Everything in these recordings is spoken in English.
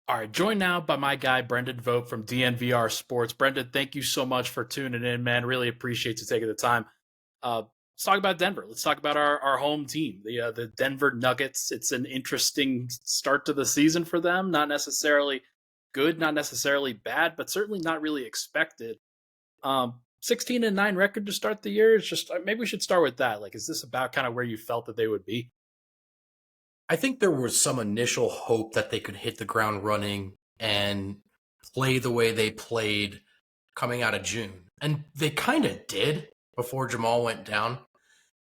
All right, joined now by my guy, Brendan Vogt from DNVR Sports. Brendan, thank you so much for tuning in, man. Really appreciate you taking the time. Let's talk about Denver. Let's talk about our home team, the Denver Nuggets. It's an interesting start to the season for them. Not necessarily good, not necessarily bad, but certainly not really expected. 16-9 record to start the year. It's just maybe we should start with that. Like, is this about kind of where you felt that they would be? I think there was some initial hope that they could hit the ground running and play the way they played coming out of June. And they kind of did before Jamal went down.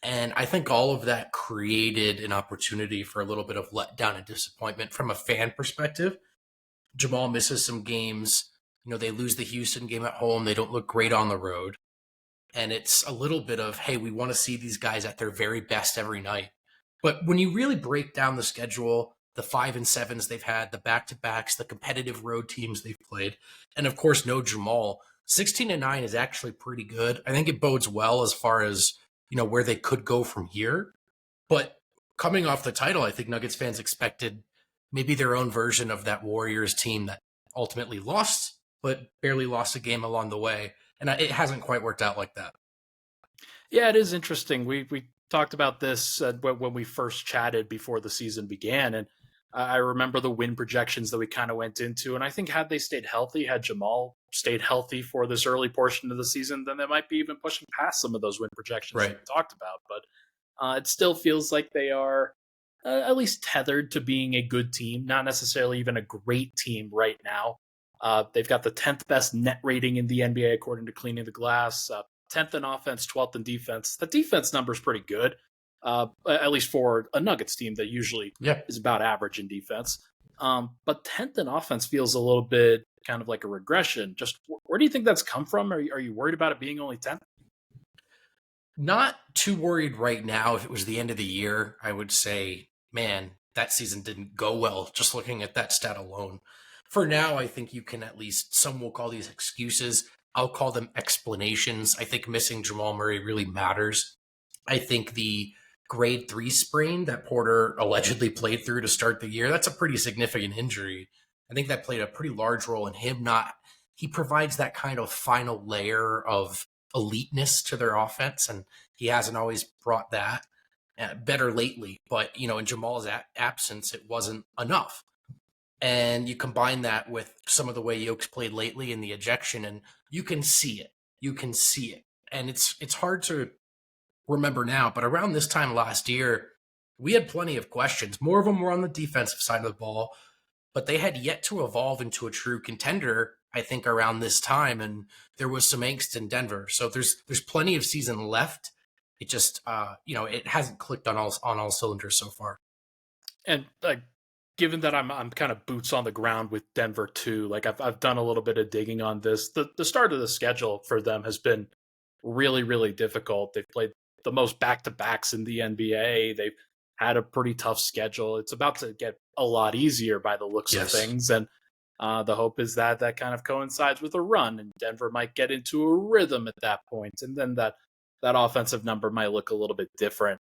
And I think all of that created an opportunity for a little bit of letdown and disappointment from a fan perspective. Jamal misses some games. They lose the Houston game at home. They don't look great on the road. And it's a little bit of, hey, we want to see these guys at their very best every night. But when you really break down the schedule, the 5 and 7s they've had, the back-to-backs, the competitive road teams they've played, and of course, no Jamal, 16-9 is actually pretty good. I think it bodes well as far as, where they could go from here. But coming off the title, I think Nuggets fans expected maybe their own version of that Warriors team that ultimately lost, but barely lost a game along the way. And it hasn't quite worked out like that. Yeah, it is interesting. We talked about this when we first chatted before the season began, and I remember the win projections that we kind of went into. And I think had they stayed healthy, had Jamal stayed healthy for this early portion of the season, then they might be even pushing past some of those win projections that we talked about. But it still feels like they are at least tethered to being a good team, not necessarily even a great team right now. They've got the 10th best net rating in the NBA according to Cleaning the Glass. 10th in offense, 12th in defense. The defense number is pretty good, at least for a Nuggets team that usually is about average in defense. But 10th in offense feels a little bit kind of like a regression. Just where do you think that's come from? Are you worried about it being only 10th? Not too worried right now. If it was the end of the year, I would say, man, that season didn't go well, just looking at that stat alone. For now, I think you can at least, some will call these excuses. I'll call them explanations. I think missing Jamal Murray really matters. I think the grade 3 sprain that Porter allegedly played through to start the year, that's a pretty significant injury. I think that played a pretty large role in him he provides that kind of final layer of eliteness to their offense, and he hasn't always brought that better lately. But, in Jamal's absence, it wasn't enough. And you combine that with some of the way Jokic played lately in the ejection, and you can see it. You can see it. And it's hard to remember now, but around this time last year, we had plenty of questions. More of them were on the defensive side of the ball, but they had yet to evolve into a true contender, I think, around this time. And there was some angst in Denver. So there's plenty of season left. It just, it hasn't clicked on all cylinders so far. And given that I'm kind of boots on the ground with Denver too, like I've done a little bit of digging on this. The start of the schedule for them has been really, really difficult. They've played the most back-to-backs in the NBA. They've had a pretty tough schedule. It's about to get a lot easier by the looks of things. And the hope is that kind of coincides with a run, and Denver might get into a rhythm at that point. And then that offensive number might look a little bit different.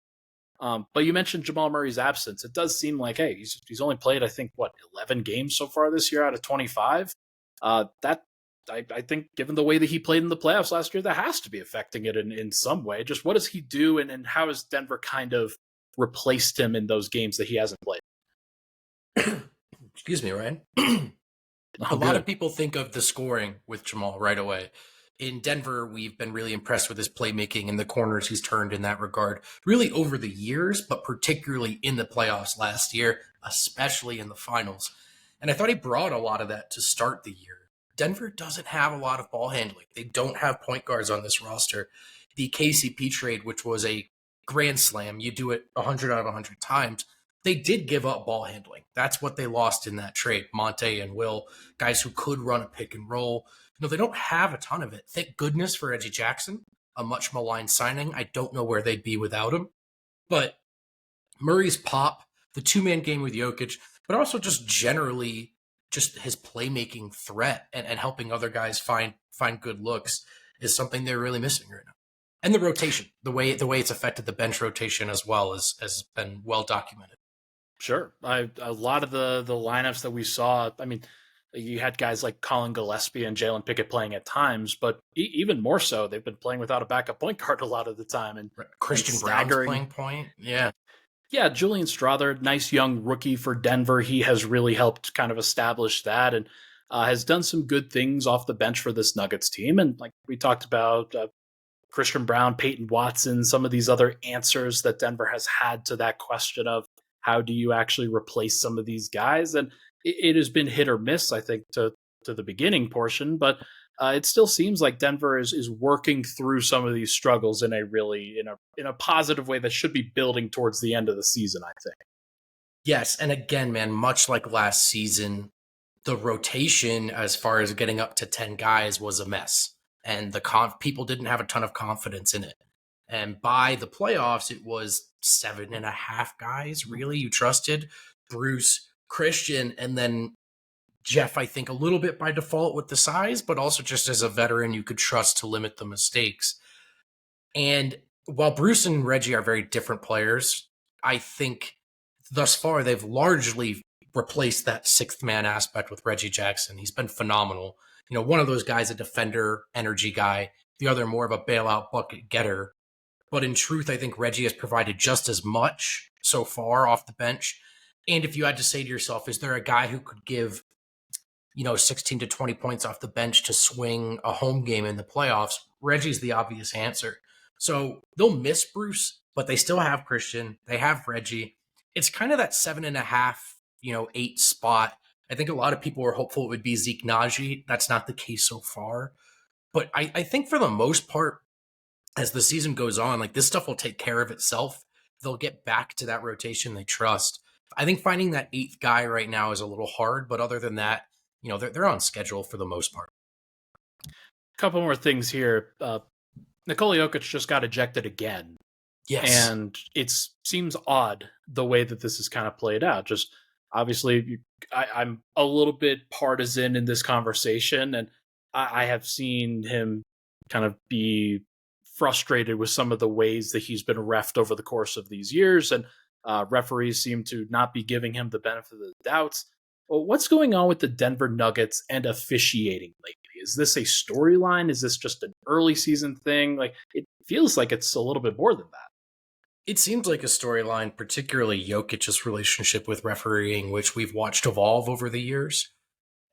But you mentioned Jamal Murray's absence. It does seem like, hey, he's only played, I think, 11 games so far this year out of 25. I think, given the way that he played in the playoffs last year, that has to be affecting it in some way. Just what does he do, and how has Denver kind of replaced him in those games that he hasn't played? Excuse me, Ryan. A lot of people think of the scoring with Jamal right away. In Denver, we've been really impressed with his playmaking and the corners he's turned in that regard, really over the years, but particularly in the playoffs last year, especially in the finals. And I thought he brought a lot of that to start the year. Denver doesn't have a lot of ball handling. They don't have point guards on this roster. The KCP trade, which was a grand slam, you do it 100 out of 100 times, they did give up ball handling. That's what they lost in that trade. Monte and Will, guys who could run a pick and roll. They don't have a ton of it. Thank goodness for Reggie Jackson, a much maligned signing. I don't know where they'd be without him. But Murray's pop, the two-man game with Jokic, but also just generally just his playmaking threat and helping other guys find good looks is something they're really missing right now. And the rotation, the way it's affected the bench rotation as well has been well documented. Sure. A lot of the lineups that we saw, I mean, you had guys like Colin Gillespie and Jalen Pickett playing at times, but even more so, they've been playing without a backup point guard a lot of the time, and Christian Brown's staggering. playing point. Yeah. Yeah, Julian Strother, nice young rookie for Denver. He has really helped kind of establish that, and has done some good things off the bench for this Nuggets team. And like we talked about, Christian Brown, Peyton Watson, some of these other answers that Denver has had to that question of how do you actually replace some of these guys, and it has been hit or miss, I think, to the beginning portion, but it still seems like Denver is working through some of these struggles in a really in a positive way that should be building towards the end of the season, I think. Yes. And again, man, much like last season, the rotation as far as getting up to 10 guys was a mess. And people didn't have a ton of confidence in it. And by the playoffs, it was 7.5 guys, really, you trusted. Bruce, Christian, and then Jeff, I think, a little bit by default with the size, but also just as a veteran, you could trust to limit the mistakes. And while Bruce and Reggie are very different players, I think thus far they've largely replaced that sixth man aspect with Reggie Jackson. He's been phenomenal. You know, one of those guys, a defender, energy guy, the other more of a bailout bucket getter. But in truth, I think Reggie has provided just as much so far off the bench. And if you had to say to yourself, is there a guy who could give, 16 to 20 points off the bench to swing a home game in the playoffs? Reggie's the obvious answer. So they'll miss Bruce, but they still have Christian. They have Reggie. It's kind of that 7.5, 8 spot. I think a lot of people were hopeful it would be Zeke Naji. That's not the case so far. But I think for the most part, as the season goes on, like this stuff will take care of itself. They'll get back to that rotation they trust. I think finding that eighth guy right now is a little hard, but other than that, they're on schedule for the most part. A couple more things here. Nikola Jokic just got ejected again. Yes. And it seems odd the way that this is kind of played out. Just obviously, I'm a little bit partisan in this conversation, and I have seen him kind of be frustrated with some of the ways that he's been reffed over the course of these years, and referees seem to not be giving him the benefit of the doubts. Well, what's going on with the Denver Nuggets and officiating lately? Is this a storyline? Is this just an early season thing? Like, it feels like it's a little bit more than that. It seems like a storyline, particularly Jokic's relationship with refereeing, which we've watched evolve over the years.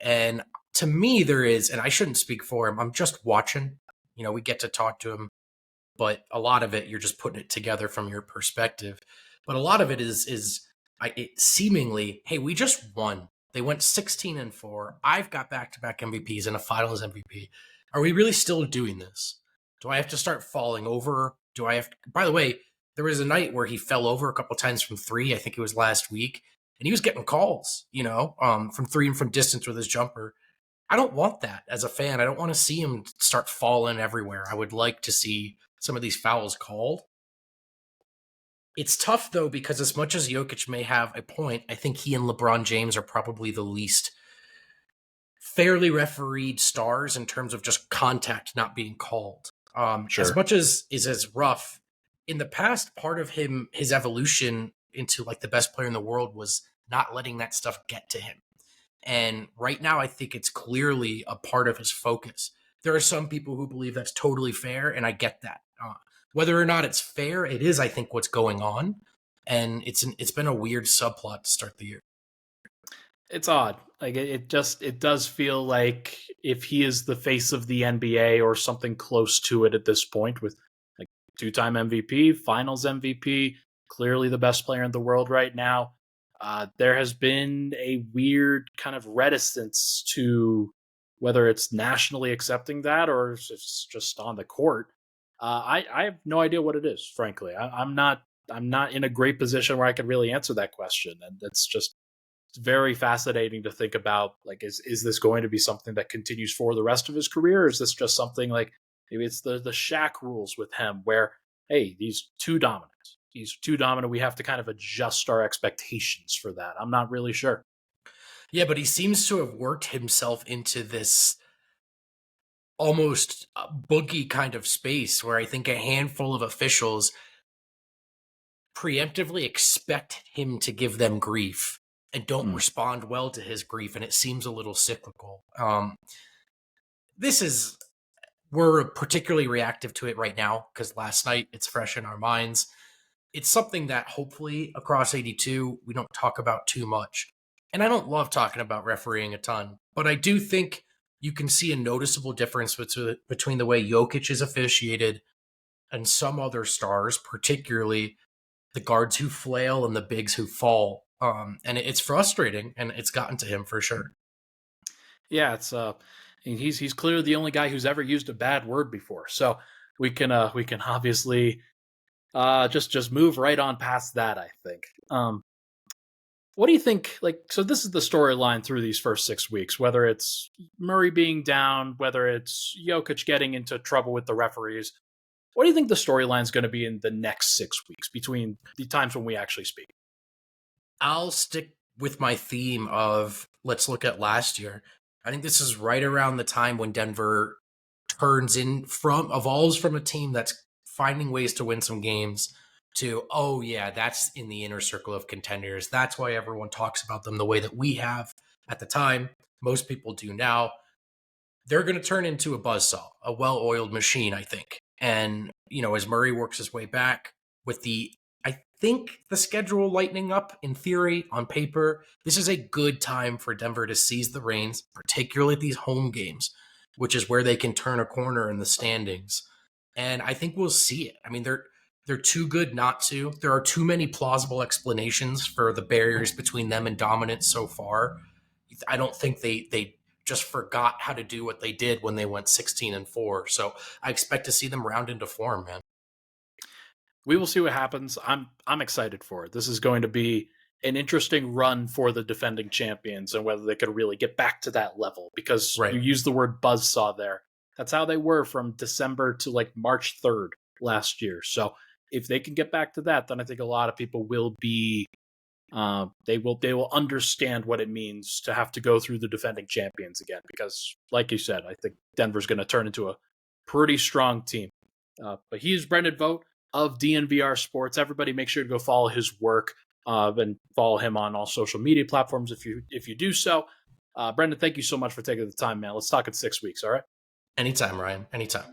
And to me, there is, and I shouldn't speak for him, I'm just watching. We get to talk to him, but a lot of it, you're just putting it together from your perspective. But a lot of it is seemingly, hey, we just won. They went 16-4. I've got back-to-back MVPs and a Finals MVP. Are we really still doing this? Do I have to start falling over? Do I have to, by the way, there was a night where he fell over a couple times from three. I think it was last week. And he was getting calls, from three and from distance with his jumper. I don't want that as a fan. I don't want to see him start falling everywhere. I would like to see some of these fouls called. It's tough, though, because as much as Jokic may have a point, I think he and LeBron James are probably the least fairly refereed stars in terms of just contact not being called. Sure. As much as is as rough, in the past, part of his evolution into like the best player in the world was not letting that stuff get to him. And right now, I think it's clearly a part of his focus. There are some people who believe that's totally fair, and I get that. Whether or not it's fair, it is, I think, what's going on. And it's been a weird subplot to start the year. It's odd. Like it does feel like if he is the face of the NBA or something close to it at this point, with like 2-time MVP, Finals MVP, clearly the best player in the world right now. There has been a weird kind of reticence to whether it's nationally accepting that or if it's just on the court. I have no idea what it is, frankly. I'm not in a great position where I can really answer that question, and it's just very fascinating to think about. Like, is this going to be something that continues for the rest of his career, or is this just something like maybe it's the Shaq rules with him, where hey, he's too dominant. He's too dominant. We have to kind of adjust our expectations for that. I'm not really sure. Yeah, but he seems to have worked himself into this almost boogie kind of space where I think a handful of officials preemptively expect him to give them grief and don't Mm. respond well to his grief, and it seems a little cyclical. We're particularly reactive to it right now because last night it's fresh in our minds. It's something that hopefully across 82 we don't talk about too much. And I don't love talking about refereeing a ton, but I do think you can see a noticeable difference between the way Jokic is officiated and some other stars, particularly the guards who flail and the bigs who fall. And it's frustrating, and it's gotten to him for sure. Yeah, it's he's clearly the only guy who's ever used a bad word before. So we can obviously just move right on past that, I think. What do you think? Like, so this is the storyline through these first 6 weeks, whether it's Murray being down, whether it's Jokic getting into trouble with the referees. What do you think the storyline is going to be in the next 6 weeks between the times when we actually speak? I'll stick with my theme of let's look at last year. I think this is right around the time when Denver evolves from a team that's finding ways to win some games to, oh yeah, that's in the inner circle of contenders. That's why everyone talks about them the way that we have at the time. Most people do now. They're going to turn into a buzzsaw, a well-oiled machine, I think. And, as Murray works his way back with I think the schedule lightening up in theory on paper, this is a good time for Denver to seize the reins, particularly at these home games, which is where they can turn a corner in the standings. And I think we'll see it. I mean, they're too good not to. There are too many plausible explanations for the barriers between them and dominance so far. I don't think they just forgot how to do what they did when they went 16-4. So I expect to see them round into form, man. We will see what happens. I'm excited for it. This is going to be an interesting run for the defending champions and whether they could really get back to that level, because Right. you used the word buzzsaw there. That's how they were from December to like March 3rd last year. So if they can get back to that, then I think a lot of people will be they will understand what it means to have to go through the defending champions again, because like you said, I think Denver's going to turn into a pretty strong team. But he's Brendan Vogt of DNVR Sports. Everybody make sure to go follow his work and follow him on all social media platforms if you do so. Brendan, thank you so much for taking the time, man. Let's talk in 6 weeks, all right? Anytime, Ryan. Anytime.